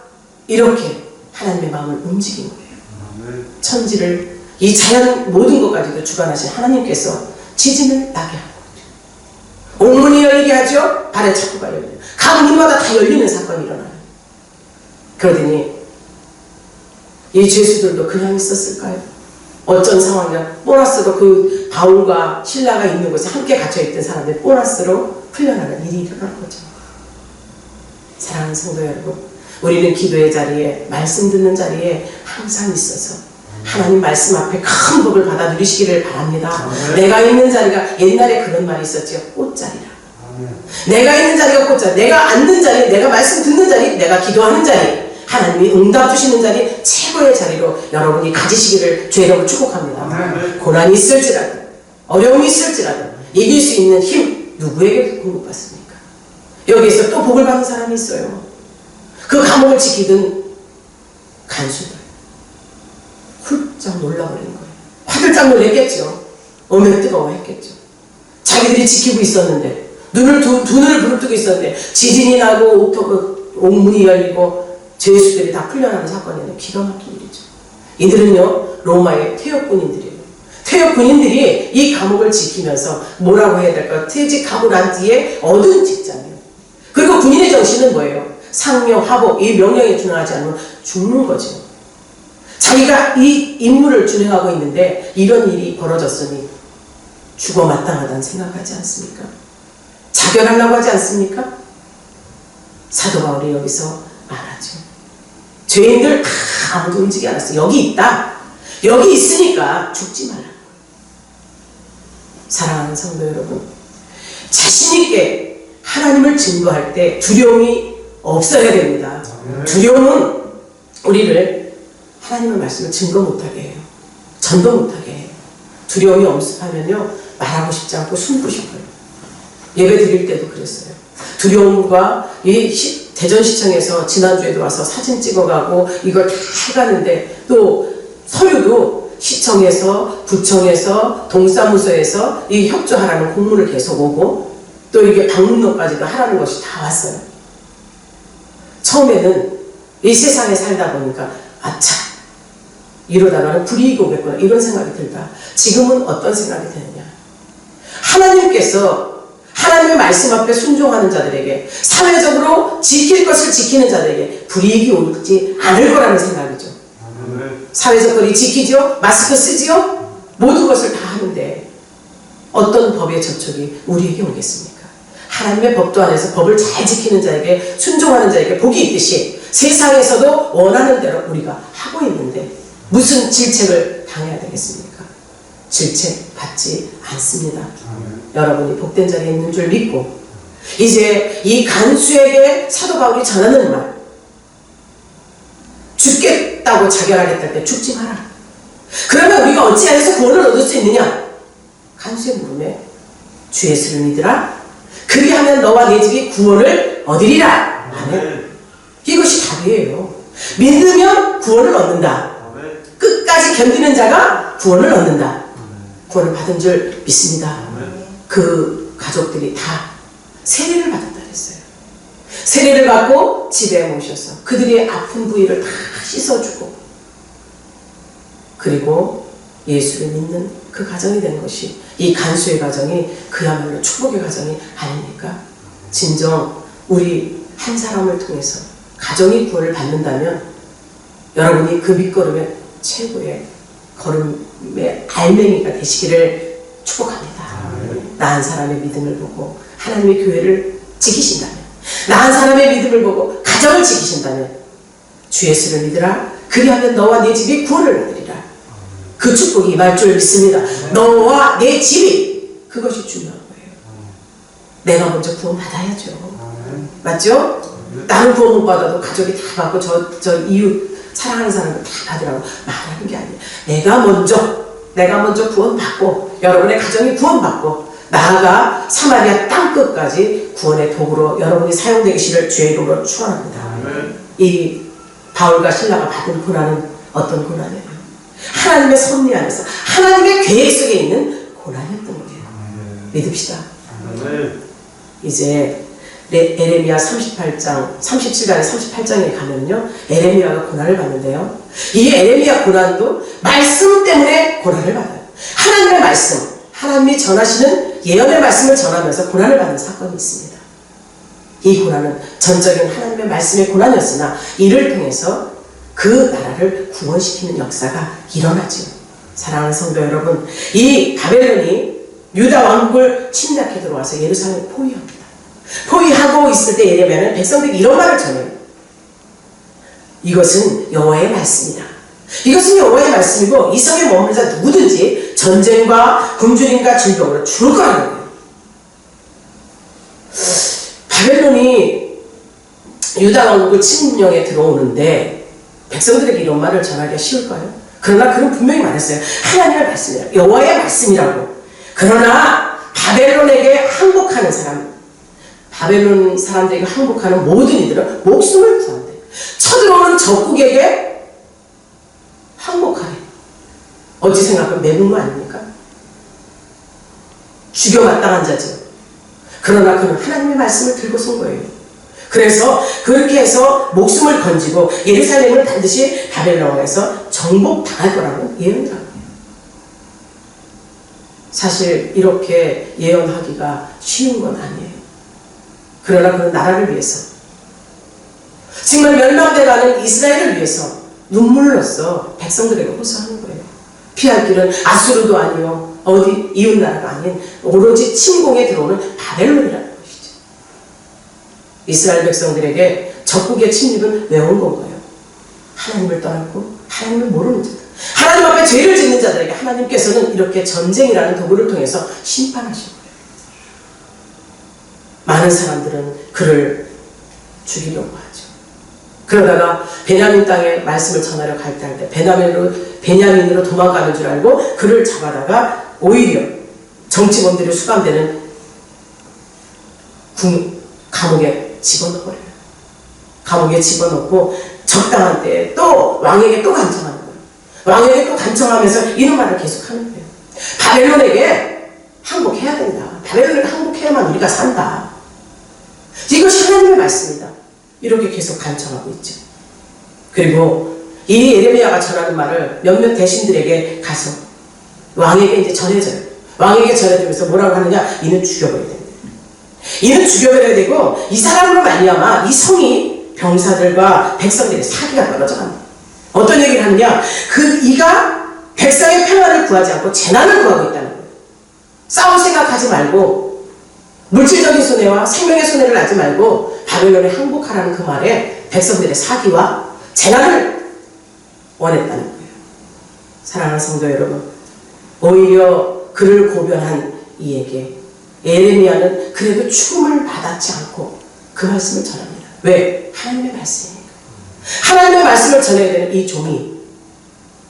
이렇게 하나님의 마음을 움직인 거예요. 천지를, 이 자연 모든 것까지도 주관하신 하나님께서 지진을 나게 하고 옥문이 열리게 하죠. 발에 착고가 열려요. 각 문마다 다 열리는 사건이 일어나요. 그러더니 이 죄수들도 그냥 있었을까요? 어쩐 상황이냐. 보너스로 그 바울과 신라가 있는 곳에 함께 갇혀있던 사람들 보너스로 풀려나는 일이 일어난 거죠. 사랑하는 성도 여러분, 우리는 기도의 자리에, 말씀 듣는 자리에 항상 있어서 하나님 말씀 앞에 큰 복을 받아 누리시기를 바랍니다. 내가 있는 자리가, 옛날에 그런 말이 있었죠. 꽃자리라. 내가 있는 자리가 꽃자리, 내가 앉는 자리, 내가 말씀 듣는 자리, 내가 기도하는 자리, 하나님이 응답 주시는 자리, 최고의 자리로 여러분이 가지시기를 주의 이름으로 축복합니다. 고난이 있을지라도, 어려움이 있을지라도 이길 수 있는 힘 누구에게 공급받습니까? 여기에서 또 복을 받는 사람이 있어요. 그 감옥을 지키던 간수들 훌쩍 놀라버리는 거예요. 화들짝 놀랬겠죠. 어메 뜨거워했겠죠. 자기들이 지키고 있었는데, 두 눈을 부릅뜨고 있었는데 지진이 나고 옥문이 열리고 죄수들이 다 풀려나는 사건이에요. 기가 막힌 일이죠. 이들은요, 로마의 퇴역군인들이에요. 퇴역군인들이 이 감옥을 지키면서 뭐라고 해야 될까요? 퇴직하고 난 뒤에 얻은 직장이에요. 그리고 군인의 정신은 뭐예요? 상명, 하복, 이 명령에 준하지 않으면 죽는 거죠. 자기가 이 임무를 준행하고 있는데 이런 일이 벌어졌으니 죽어 마땅하다는 생각하지 않습니까? 자결하려고 하지 않습니까? 사도 바울이 여기서 말하죠. 죄인들 다 아무도 움직이지 않았어. 여기 있다. 여기 있으니까 죽지 말라. 사랑하는 성도 여러분, 자신있게 하나님을 증거할 때 두려움이 없어야 됩니다. 두려움은 우리를 하나님의 말씀을 증거 못하게 해요. 전도 못하게 해요. 두려움이 엄습하면요, 말하고 싶지 않고 숨고 싶어요. 예배 드릴 때도 그랬어요. 두려움과 이 대전시청에서 지난주에도 와서 사진 찍어가고 이걸 다 해가는데 또 서류도 시청에서 구청에서 동사무소에서 이 협조하라는 공문을 계속 오고 또 이게 방문록까지도 하라는 것이 다 왔어요. 처음에는 이 세상에 살다 보니까 아차 이러다가는 불이익이 오겠구나 이런 생각이 들다. 지금은 어떤 생각이 드느냐. 하나님께서 하나님의 말씀 앞에 순종하는 자들에게 사회적으로 지킬 것을 지키는 자들에게 불이익이 오지 않을 거라는 생각이죠. 사회적 거리 지키죠. 마스크 쓰지요. 모든 것을 다 하는데 어떤 법의 접촉이 우리에게 오겠습니까? 하나님의 법도 안에서 법을 잘 지키는 자에게 순종하는 자에게 복이 있듯이 세상에서도 원하는 대로 우리가 하고 있는데 무슨 질책을 당해야 되겠습니까? 질책 받지 않습니다. 여러분이 복된 자리에 있는 줄 믿고 이제 이 간수에게 사도 바울이 전하는 말 죽겠다고 자결하겠다 할 때 죽지 마라. 그러면 우리가 어찌하여서 구원을 얻을 수 있느냐? 간수의 물음에 주 예수를 믿으라. 그리하면 너와 네 집이 구원을 얻으리라. 아멘. 이것이 답이에요. 믿으면 구원을 얻는다. 끝까지 견디는 자가 구원을 얻는다. 구원을 받은 줄 믿습니다. 그 가족들이 다 세례를 받았다 그랬어요. 세례를 받고 집에 모셔서 그들의 아픈 부위를 다 씻어주고 그리고 예수를 믿는 그 가정이 되는 것이 이 간수의 가정이 그야말로 축복의 가정이 아닙니까? 진정 우리 한 사람을 통해서 가정이 구원을 받는다면 여러분이 그 밑거름의 최고의 걸음의 알맹이가 되시기를 축복합니다. 나 한 사람의 믿음을 보고 하나님의 교회를 지키신다면 나 한 사람의 믿음을 보고 가정을 지키신다면 주 예수를 믿으라. 그리하면 너와 네 집이 구원을 얻으리라. 그 축복이 임할 줄 믿습니다. 너와 내 집이 그것이 중요한 거예요. 내가 먼저 구원 받아야죠. 맞죠? 나는 구원 못 받아도 가족이 다 받고 저 이웃 사랑하는 사람들 다 받으라고 말하는 게 아니에요. 내가 먼저 구원 받고 여러분의 가정이 구원 받고 나아가 사마리아 땅끝까지 구원의 도구로 여러분이 사용되기를 주의 이름으로 축원합니다. 이 바울과 실라가 받은 고난은 어떤 고난이에요? 하나님의 섭리 안에서 하나님의 계획 속에 있는 고난이었던 거예요. 믿읍시다. 이제 에레미야 38장, 37장에 38장에 가면요 에레미야가 고난을 받는데요. 이 에레미야 고난도 말씀 때문에 고난을 받아요. 하나님의 말씀, 하나님이 전하시는 예언의 말씀을 전하면서 고난을 받는 사건이 있습니다. 이 고난은 전적인 하나님의 말씀의 고난이었으나 이를 통해서 그 나라를 구원시키는 역사가 일어나죠. 사랑하는 성도 여러분, 이 바벨론이 유다 왕국을 침략해 들어와서 예루살렘을 포위합니다. 포위하고 있을 때 예레미야는 백성들이 이런 말을 전해요. 이것은 여호와의 말씀이다. 이것은 여호와의 말씀이고 이 성에 머무는 자 누구든지 전쟁과 굶주림과 질병으로 죽을 거라는 거예요. 바벨론이 유다 왕국을 침략에 들어오는데 백성들에게 이런 말을 전하기가 쉬울까요? 그러나 그는 분명히 말했어요. 하나님의 말씀이라 여호와의 말씀이라고. 그러나 바벨론에게 항복하는 사람, 바벨론 사람들에게 항복하는 모든 이들은 목숨을 구한대. 쳐들어오는 적국에게 항복하래. 어찌 생각하면 매국노 아닙니까? 죽여 마땅한 자죠. 그러나 그는 하나님의 말씀을 들고 선 거예요. 그래서 그렇게 해서 목숨을 건지고 예루살렘을 반드시 바벨론에서 정복당할 거라고 예언을 한 거예요. 사실 이렇게 예언하기가 쉬운 건 아니에요. 그러나 그는 나라를 위해서 정말 멸망돼가는 이스라엘을 위해서 눈물로써 백성들에게 호소하는 거예요. 피할 길은 아수르도 아니요 어디 이웃나라가 아닌 오로지 침공에 들어오는 바벨론이라는 것이죠. 이스라엘 백성들에게 적국의 침입은 왜 온 건가요? 하나님을 떠났고 하나님을 모르는 자들, 하나님 앞에 죄를 짓는 자들에게 하나님께서는 이렇게 전쟁이라는 도구를 통해서 심판하신 거예요. 많은 사람들은 그를 죽이려고 하죠. 그러다가 베냐민 땅에 말씀을 전하려 갈 때 할 때 베냐민으로 도망가는 줄 알고 그를 잡아다가 오히려 정치범들이 수감되는 감옥에 집어넣어버려요. 감옥에 집어넣고 적당한 때에 또 왕에게 또 간청하는 거예요. 왕에게 또 간청하면서 이런 말을 계속하는 거예요. 바벨론에게 항복해야 된다. 바벨론에게 항복해야만 우리가 산다. 이것이 하나님의 말씀이다. 이렇게 계속 간청하고 있죠. 그리고 이 예레미야가 전하는 말을 몇몇 대신들에게 가서 왕에게 이제 전해져요. 왕에게 전해주면서 뭐라고 하느냐? 이는 죽여버려야 된다. 이는 죽여버려야 되고 이 사람으로 말미암아 이 성이 병사들과 백성들의 사기가 떨어져 간다. 어떤 얘기를 하느냐? 이가 백성의 평화를 구하지 않고 재난을 구하고 있다는 거예요. 싸울 생각하지 말고 물질적인 손해와 생명의 손해를 나지 말고 바벨론에 항복하라는 그 말에 백성들의 사기와 재난을 원했다는 거예요. 사랑하는 성도 여러분, 오히려 그를 고변한 이에게 예레미야는 그래도 죽음을 받았지 않고 그 말씀을 전합니다. 왜? 하나님의 말씀이니까. 하나님의 말씀을 전해야 되는 이 종이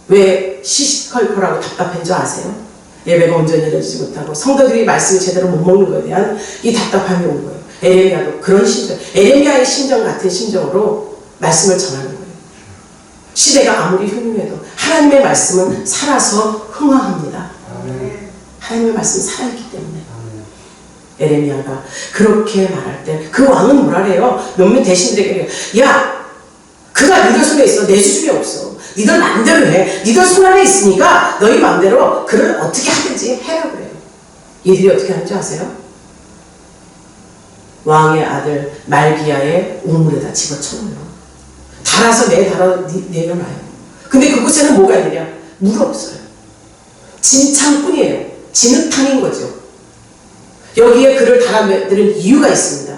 왜 시시콜콜하고 답답한 줄 아세요? 예배가 온전히 이루어지지 못하고 성도들이 말씀을 제대로 못 먹는 것에 대한 이 답답함이 온 거예요. 에레미야도 그런 심정, 에레미야의 심정 같은 심정으로 말씀을 전하는 거예요. 시대가 아무리 흉흉해도 하나님의 말씀은 살아서 흥황합니다. 하나님의 말씀은 살아있기 때문에. 에레미야가 그렇게 말할 때 그 왕은 뭐라 그래요? 몇몇 대신들에게 야, 그가 니들 손에 있어. 내 수중에 없어. 니들 마음대로 해. 니들 손 안에 있으니까 너희 마음대로 그를 어떻게 하든지 해라 그래요. 이들이 어떻게 하는지 아세요? 왕의 아들 말기야의 우물에다 집어쳐넣어요. 달아서 내려놔요. 근데 그곳에는 뭐가 있느냐? 물 없어요. 진창뿐이에요. 진흙탕인 거죠. 여기에 그를 달아들은 이유가 있습니다.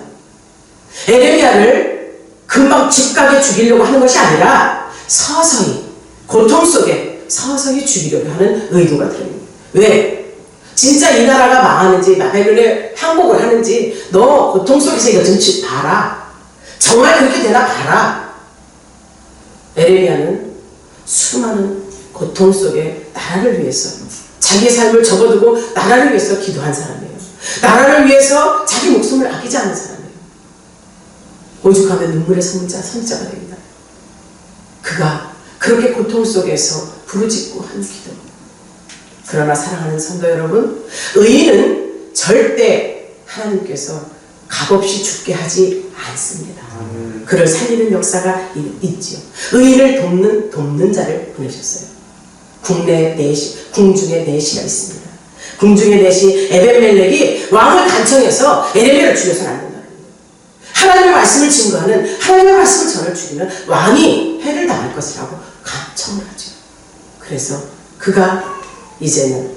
에레미야를 금방 집가게 죽이려고 하는 것이 아니라 서서히 고통 속에 서서히 죽이려고 하는 의도가 들어있는 거예요. 왜? 진짜 이 나라가 망하는지 바벨론에 항복을 하는지 너 고통 속에서 이거 좀 봐라. 정말 그렇게 되나 봐라. 에레미야는 수많은 고통 속에 나라를 위해서 자기의 삶을 접어두고 나라를 위해서 기도한 사람이에요. 나라를 위해서 자기 목숨을 아끼지 않는 사람이에요. 오죽하면 눈물의 선지자가 됩니다. 그가 그렇게 고통 속에서 부르짖고 한 기도. 그러나 사랑하는 성도 여러분, 의인은 절대 하나님께서 값없이 죽게 하지 않습니다. 그를 살리는 역사가 있지요. 의인을 돕는 자를 보내셨어요. 궁중에 내시가 있습니다. 궁중의 내시 에벤멜렉이 왕을 간청해서 에레미야를 죽여서는 안 된다는 거예요. 하나님의 말씀을 증거하는 하나님의 말씀을 전할 죽이면 왕이 해를 당할 것이라고 간청을 하죠. 그래서 그가 이제는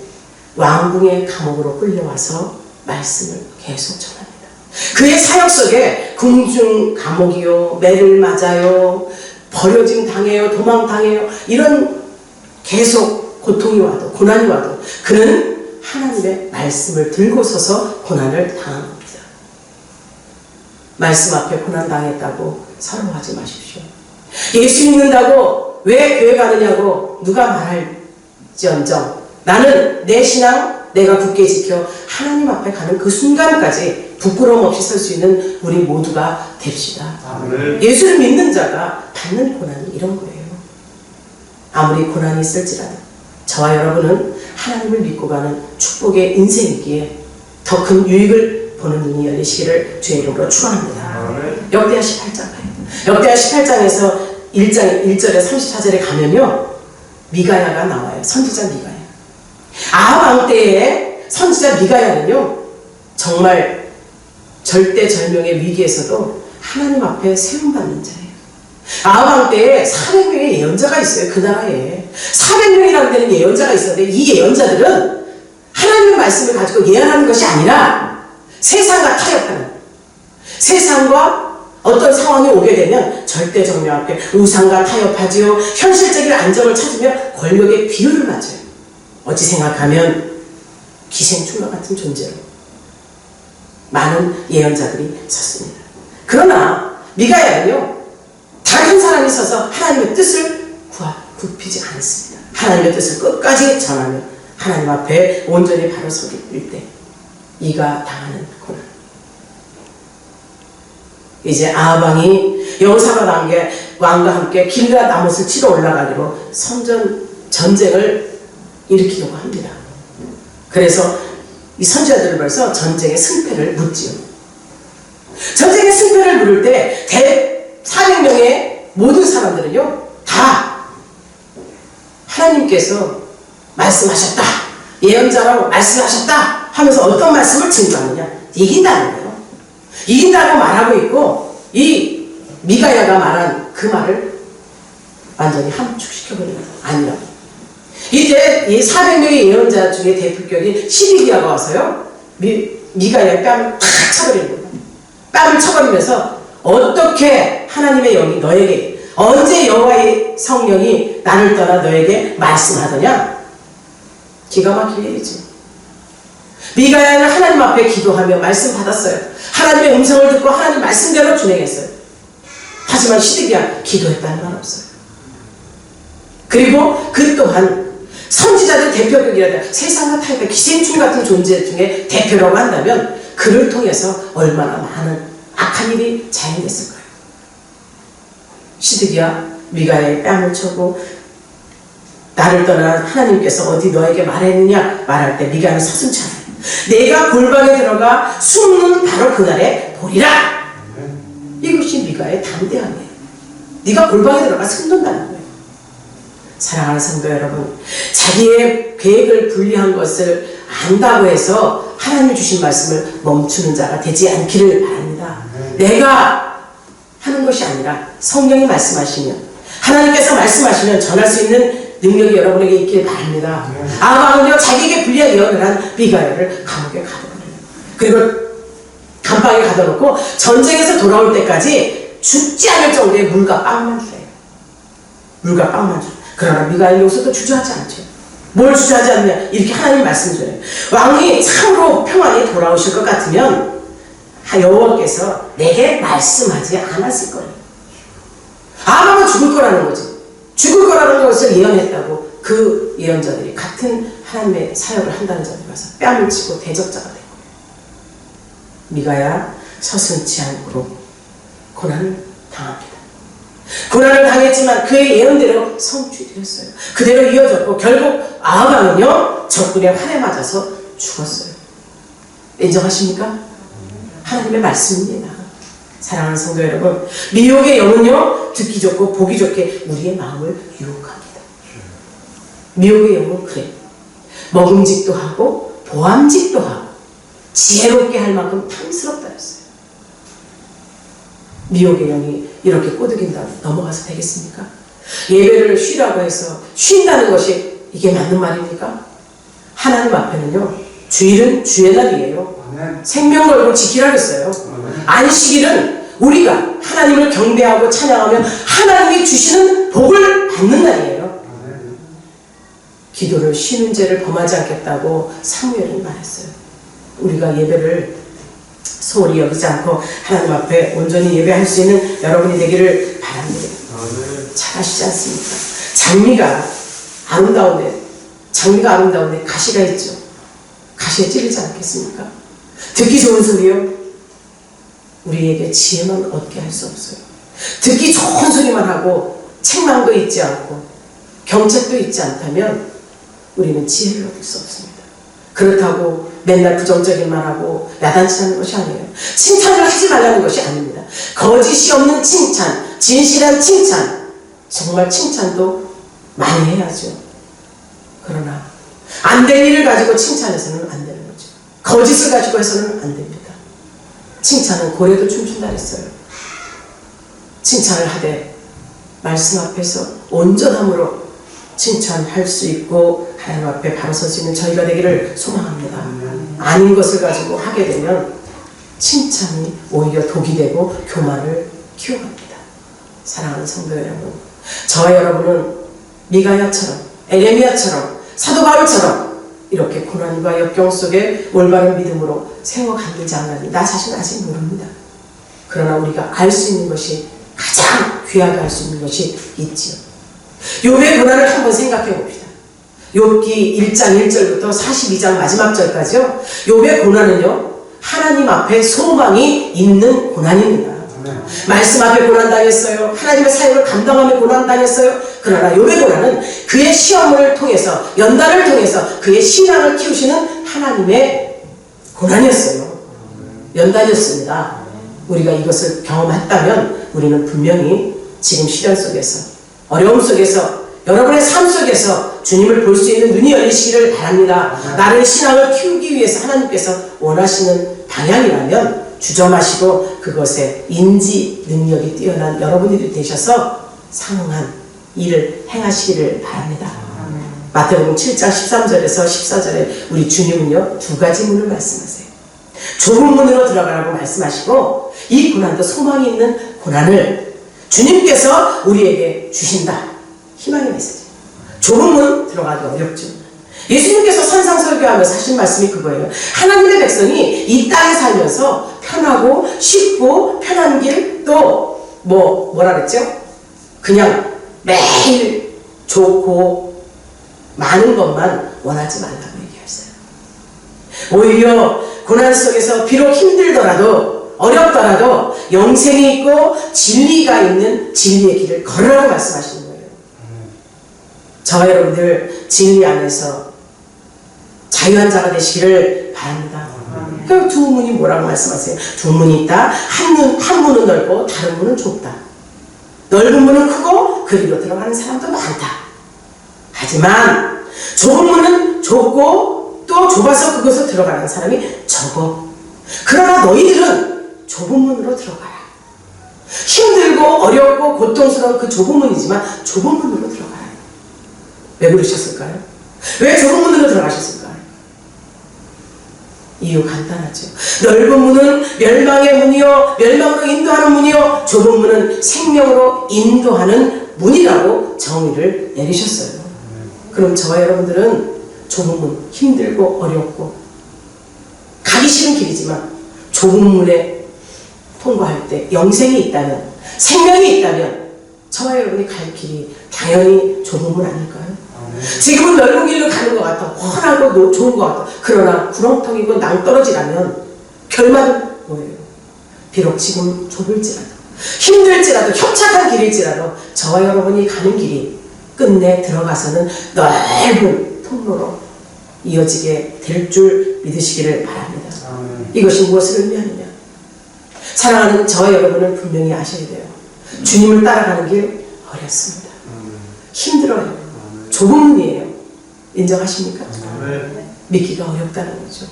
왕궁의 감옥으로 끌려와서 말씀을 계속 전합니다. 그의 사역 속에 궁중 감옥이요, 매를 맞아요, 버려짐 당해요, 도망 당해요, 이런 계속 고통이 와도 고난이 와도 그는 하나님의 말씀을 들고 서서 고난을 당한 겁니다. 말씀 앞에 고난 당했다고 서러워하지 마십시오. 예수 믿는다고 왜 교회 가느냐고 누가 말할지언정 나는 내 신앙 내가 굳게 지켜 하나님 앞에 가는 그 순간까지 부끄러움 없이 설 수 있는 우리 모두가 됩시다. 아멘. 예수를 믿는 자가 받는 고난이 이런 거예요. 아무리 고난이 있을지라도 저와 여러분은 하나님을 믿고 가는 축복의 인생이기에 더 큰 유익을 보는 눈이 열리시기를 주의 이름으로 축원합니다. 역대하 18장 가요. 역대하 18장에서 1절에 34절에 가면요, 미가야가 나와요. 선지자 미가야. 아합 왕 때의 선지자 미가야는요, 정말 절대절명의 위기에서도 하나님 앞에 세움받는 자예요. 아합 왕 때에 400명의 예언자가 있어요. 그 나라에 400명이라는 데는 예언자가 있었는데 이 예언자들은 하나님의 말씀을 가지고 예언하는 것이 아니라 세상과 타협하는, 세상과 어떤 상황이 오게 되면 절대정명 앞에 우상과 타협하지요. 현실적인 안정을 찾으며 권력의 비율을 맞춰요. 어찌 생각하면 기생충과 같은 존재로 많은 예언자들이 섰습니다. 그러나 미가야는요, 다른 사람이 서서 하나님의 뜻을 굽히지 않습니다. 하나님의 뜻을 끝까지 전하며 하나님 앞에 온전히 바로 서길 때 이가 당하는 고난. 이제 아방이 여호사밧 왕과 함께 길앗 나못을 치러 올라가기로 전쟁을 일으키려고 합니다. 그래서 이 선지자들을 벌써 전쟁의 승패를 묻지요. 전쟁의 승패를 물을 때 400명의 모든 사람들은요 다 하나님께서 말씀하셨다, 예언자라고 말씀하셨다 하면서 어떤 말씀을 증거하느냐, 이긴다는 거예요. 이긴다고 말하고 있고, 이 미가야가 말한 그 말을 완전히 함축시켜버리는 거예요. 아니라고. 이때 이 400명의 예언자 중에 대표격인 시드기야가 와서요 미가야의 뺨을 탁 쳐버리는 거예요. 뺨을 쳐버리면서 어떻게 하나님의 영이 너에게, 언제 여호와의 성령이 나를 떠나 너에게 말씀하더냐? 기가 막힐 일이지. 미가야는 하나님 앞에 기도하며 말씀 받았어요. 하나님의 음성을 듣고 하나님 말씀대로 준행했어요. 하지만 시드기야 기도했다는 건 없어요. 그리고 그 또한 선지자들 대표격이라다, 세상과 타협의 기생충 같은 존재 중에 대표라고 한다면 그를 통해서 얼마나 많은 악한 일이 자행됐을 거예요. 시드기야 미가야의 뺨을 쳐고 나를 떠난 하나님께서 어디 너에게 말했느냐 말할 때 미가야는 서슴지 않아요. 내가 골방에 들어가 숨는 바로 그날에 보리라. 이것이 미가의 담대함이에요. 네가 골방에 들어가 숨는다는 거예요. 사랑하는 성도 여러분, 자기의 계획을 분리한 것을 안다고 해서 하나님이 주신 말씀을 멈추는 자가 되지 않기를 바랍니다. 내가 하는 것이 아니라 성령이 말씀하시면, 하나님께서 말씀하시면 전할 수 있는 능력이 여러분에게 있길 바랍니다. 아방은요 자기에게 불리한 예언을 한 미가야를 감옥에 가둬버려요. 그리고 감방에 가둬놓고 전쟁에서 돌아올 때까지 죽지 않을 정도의 물과 빵만 줘요. 물과 빵만 줘요. 그러나 미가야는 여기서도 주저하지 않죠. 뭘 주저하지 않느냐, 이렇게 하나님 말씀 줘요. 왕이 참으로 평안히 돌아오실 것 같으면 여호와께서 내게 말씀하지 않았을 거예요. 아방은 죽을 거라는 거지. 죽을 거라는 것을 예언했다고 그 예언자들이 같은 하나님의 사역을 한다는 자들이 와서 뺨을 치고 대적자가 된 거예요. 미가야 서슴지 않고 고난을 당합니다. 고난을 당했지만 그의 예언대로 성취되었어요. 그대로 이어졌고 결국 아하방은요 적군의 활에 맞아서 죽었어요. 인정하십니까? 하나님의 말씀입니다. 사랑하는 성도 여러분, 미혹의 영은요 듣기 좋고 보기 좋게 우리의 마음을 유혹합니다. 미혹의 영은 그래, 먹음직도 하고 보암직도 하고 지혜롭게 할 만큼 탐스럽다 했어요. 미혹의 영이 이렇게 꼬드긴다고 넘어가서 되겠습니까? 예배를 쉬라고 해서 쉰다는 것이 이게 맞는 말입니까? 하나님 앞에는요 주일은 주의 날이에요. 생명 걸고 지키라 했어요. 안식일은 우리가 하나님을 경배하고 찬양하며 하나님이 주시는 복을 받는 날이에요. 기도를 쉬는 죄를 범하지 않겠다고 사무엘은 말했어요. 우리가 예배를 소홀히 여기지 않고 하나님 앞에 온전히 예배할 수 있는 여러분이 되기를 바랍니다. 잘 아시지 않습니까? 장미가 아름다운데 가시가 있죠. 가시에 찔리지 않겠습니까? 듣기 좋은 소리요, 우리에게 지혜만 얻게 할 수 없어요. 듣기 좋은 소리만 하고 책망도 있지 않고 경책도 있지 않다면 우리는 지혜를 얻을 수 없습니다. 그렇다고 맨날 부정적인 말하고 야단치는 것이 아니에요. 칭찬을 하지 말라는 것이 아닙니다. 거짓이 없는 칭찬, 진실한 칭찬, 정말 칭찬도 많이 해야죠. 그러나 안 될 일을 가지고 칭찬해서는 안 되는 거죠. 거짓을 가지고 해서는 안 됩니다. 칭찬은 고래도 춤춘다 했어요. 칭찬을 하되 말씀 앞에서 온전함으로 칭찬할 수 있고 하나님 앞에 바로 설 수 있는 저희가 되기를 소망합니다. 아닌 것을 가지고 하게 되면 칭찬이 오히려 독이 되고 교만을 키워갑니다. 사랑하는 성도 여러분, 저와 여러분은 미가야처럼, 에레미야처럼, 사도 바울처럼 이렇게 고난과 역경 속에 올바른 믿음으로 세워가는지 안 가는지 나 자신 아직 모릅니다. 그러나 우리가 알 수 있는 것이, 가장 귀하게 알 수 있는 것이 있지요. 욥의 고난을 한번 생각해 봅시다. 욥기 1장 1절부터 42장 마지막 절까지요. 욥의 고난은요 하나님 앞에 소망이 있는 고난입니다. 말씀 앞에 고난당했어요. 하나님의 사역을 감당하며 고난당했어요. 그러나 욥의 고난은 그의 시험을 통해서, 연단을 통해서 그의 신앙을 키우시는 하나님의 고난이었어요. 연단이었습니다. 우리가 이것을 경험했다면 우리는 분명히 지금 시련 속에서, 어려움 속에서, 여러분의 삶 속에서 주님을 볼 수 있는 눈이 열리시기를 바랍니다. 나를 신앙을 키우기 위해서 하나님께서 원하시는 방향이라면 주저마시고 그것에 인지 능력이 뛰어난 여러분들이 되셔서 상응한 일을 행하시기를 바랍니다. 마태복음 7장 13절에서 14절에 우리 주님은요, 두 가지 문을 말씀하세요. 좁은 문으로 들어가라고 말씀하시고, 이 고난도 소망이 있는 고난을 주님께서 우리에게 주신다. 희망의 메시지. 좁은 문 들어가기 어렵죠. 예수님께서 산상설교하면서 하신 말씀이 그거예요. 하나님의 백성이 이 땅에 살면서 편하고 쉽고 편한 길, 또 뭐라 그랬죠? 그냥 매일 좋고 많은 것만 원하지 말라고 얘기했어요. 오히려 고난 속에서 비록 힘들더라도, 어렵더라도 영생이 있고 진리가 있는 진리의 길을 걸으라고 말씀하시는 거예요. 저와 여러분들 진리 안에서 자유한 자가 되시기를 바랍니다. 그럼 두 문이 뭐라고 말씀하세요? 두 문이 있다. 한 문은 넓고 다른 문은 좁다. 넓은 문은 크고 그리로 들어가는 사람도 많다. 하지만 좁은 문은 좁고 또 좁아서 그곳으로 들어가는 사람이 적어. 그러나 너희들은 좁은 문으로 들어가라. 힘들고 어렵고 고통스러운 그 좁은 문이지만 좁은 문으로 들어가라. 왜 그러셨을까요? 왜 좁은 문으로 들어가셨을까요? 이유 간단하죠. 넓은 문은 멸망의 문이요, 멸망으로 인도하는 문이요, 좁은 문은 생명으로 인도하는 문이라고 정의를 내리셨어요. 그럼 저와 여러분들은 좁은 문, 힘들고 어렵고 가기 싫은 길이지만 좁은 문에 통과할 때 영생이 있다면, 생명이 있다면 저와 여러분이 갈 길이 당연히 좁은 문 아닐까요? 지금은 넓은 길로 가는 것 같아. 훤하고 좋은 것 같아. 그러나 구렁텅이고 낭떠러지라면 결말은 뭐예요? 비록 지금 좁을지라도, 힘들지라도, 협착한 길일지라도 저와 여러분이 가는 길이 끝내 들어가서는 넓은 통로로 이어지게 될 줄 믿으시기를 바랍니다. 이것이 무엇을 의미하느냐? 사랑하는 저와 여러분은 분명히 아셔야 돼요. 주님을 따라가는 길 어렵습니다. 힘들어요. 좁은 문이에요. 인정하십니까? 믿기가 어렵다는 거죠.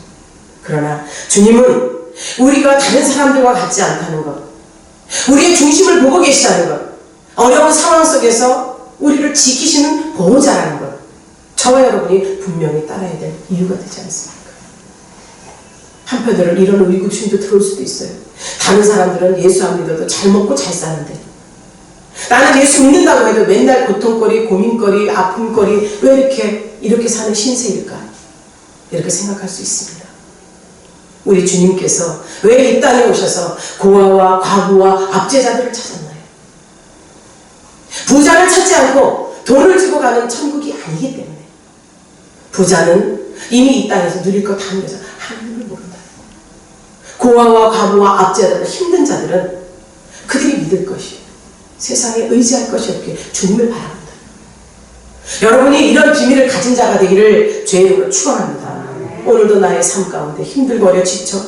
그러나 주님은 우리가 다른 사람들과 같지 않다는 것, 우리의 중심을 보고 계시다는 것, 어려운 상황 속에서 우리를 지키시는 보호자라는 것, 저와 여러분이 분명히 따라야 될 이유가 되지 않습니까? 한편으로는 이런 의구심도 들어올 수도 있어요. 다른 사람들은 예수 안 믿어도 잘 먹고 잘 사는데 나는 예수 믿는다고 해도 맨날 고통거리, 고민거리, 아픔거리, 왜 이렇게 사는 신세일까? 이렇게 생각할 수 있습니다. 우리 주님께서 왜 이 땅에 오셔서 고아와 과부와 압제자들을 찾았나요? 부자를 찾지 않고 돈을 주고 가는 천국이 아니기 때문에. 부자는 이미 이 땅에서 누릴 거 다 누려서 하나님을 모른다. 고아와 과부와 압제자들, 힘든 자들은 그들이 믿을 것이에요. 세상에 의지할 것이 없게 주님을 바랍니다. 여러분이 이런 비밀을 가진 자가 되기를 주의 이름으로 축원합니다. 오늘도 나의 삶 가운데 힘들고 어려 지쳐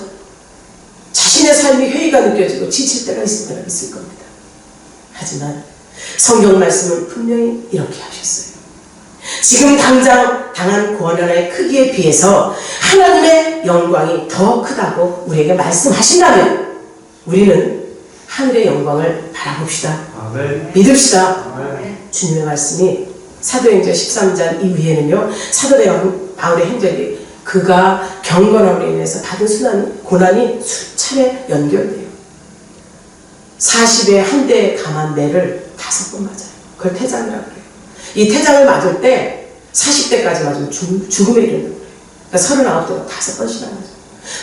자신의 삶이 회의가 느껴지고 지칠 때가 있을 겁니다. 하지만 성경 말씀은 분명히 이렇게 하셨어요. 지금 당장 당한 고난의 크기에 비해서 하나님의 영광이 더 크다고 우리에게 말씀하신다면 우리는 하늘의 영광을 바라봅시다. 아멘. 믿읍시다. 아멘. 주님의 말씀이 사도행전 13장 이후에는요, 사도 바울의 행적이 그가 경건함으로 인해서 받은 고난이 수차례 연결돼요. 40에 한 대에 감한 매를 5번 맞아요. 그걸 태장이라고 그래요. 이 태장을 맞을 때 40대까지 맞으면 죽음에 이른다고 그래요. 그러니까 39대가 5번씩 맞아요.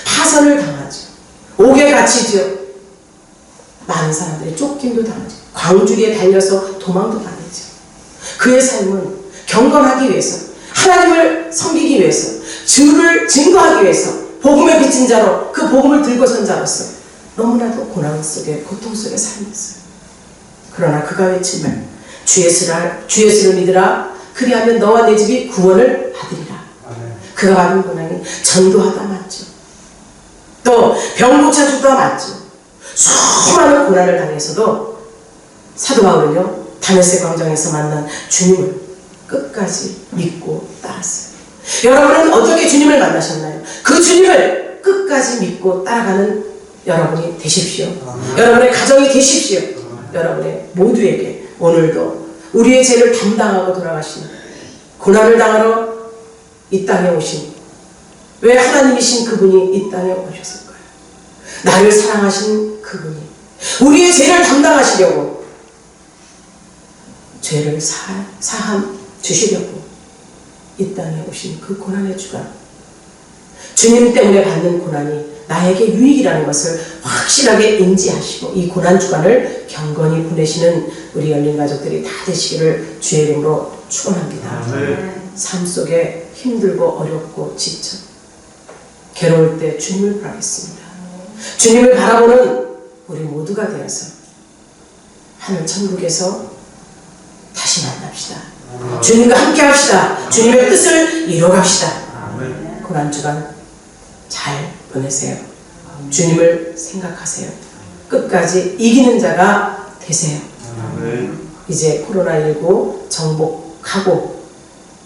파선을 당하죠. 옥에 갇히죠. 많은 사람들이 쫓김도 당하죠. 광주리에 달려서 도망도 다니죠. 그의 삶은 경건하기 위해서, 하나님을 섬기기 위해서, 주를 증거하기 위해서 복음의 빚진 자로 그 복음을 들고 선 자로서 너무나도 고난 속에 고통 속에 살면서요. 그러나 그가 외친 말, 주 예수를 믿으라. 그리하면 너와 내 집이 구원을 받으리라. 그가 받은 고난이 전도하다 맞죠. 또 병고쳐 죽다 맞죠. 수많은 고난을 당해서도 사도 바울은요, 다메섹 광장에서 만난 주님을 끝까지 믿고 따랐어요. 여러분은 어떻게 주님을 만나셨나요? 그 주님을 끝까지 믿고 따라가는 여러분이 되십시오. 여러분의 가정이 되십시오. 여러분의 모두에게 오늘도 우리의 죄를 담당하고 돌아가신, 고난을 당하러 이 땅에 오신, 왜 하나님이신 그분이 이 땅에 오셨을까요? 나를 사랑하신 그분이 우리의 죄를 담당하시려고, 죄를 사함 주시려고 이 땅에 오신 그 고난의 주간, 주님 때문에 받는 고난이 나에게 유익이라는 것을 확실하게 인지하시고 이 고난 주간을 경건히 보내시는 우리 열린 가족들이 다 되시기를 주의 이름으로 축원합니다. 삶 속에 힘들고 어렵고 지쳐 괴로울 때 주님을 바라겠습니다. 주님을 바라보는 우리 모두가 되어서 하늘 천국에서 다시 만납시다. 주님과 함께 합시다. 주님의 뜻을 이뤄갑시다. 고난 주간 잘 보내세요. 주님을 생각하세요. 끝까지 이기는 자가 되세요. 이제 코로나19 정복하고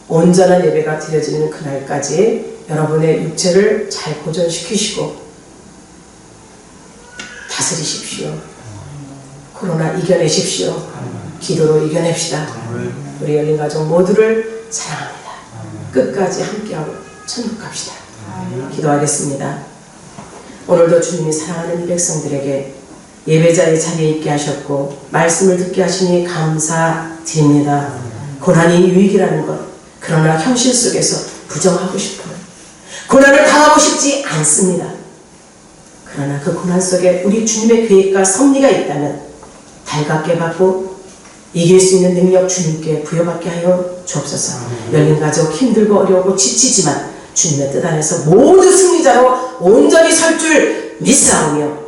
온전한 예배가 드려지는 그날까지 여러분의 육체를 잘 보존시키시고 다스리십시오. 코로나 이겨내십시오. 기도로 이겨냅시다. 우리 열린 가족 모두를 사랑합니다. 끝까지 함께하고 천국 갑시다. 기도하겠습니다. 오늘도 주님이 사랑하는 이 백성들에게 예배자의 자리에 있게 하셨고 말씀을 듣게 하시니 감사드립니다. 고난이 유익이라는 것, 그러나 현실 속에서 부정하고 싶어요. 고난을 당하고 싶지 않습니다. 그러나 그 고난 속에 우리 주님의 계획과 섭리가 있다면 달갑게 받고 이길 수 있는 능력 주님께 부여받게 하여 주옵소서. 열린 가족 힘들고 어려우고 지치지만 주님의 뜻 안에서 모두 승리자로 온전히 설 줄 믿사오며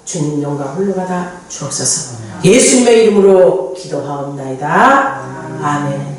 주님 영광 홀로 받아 주옵소서. 예수님의 이름으로 기도하옵나이다. 아멘.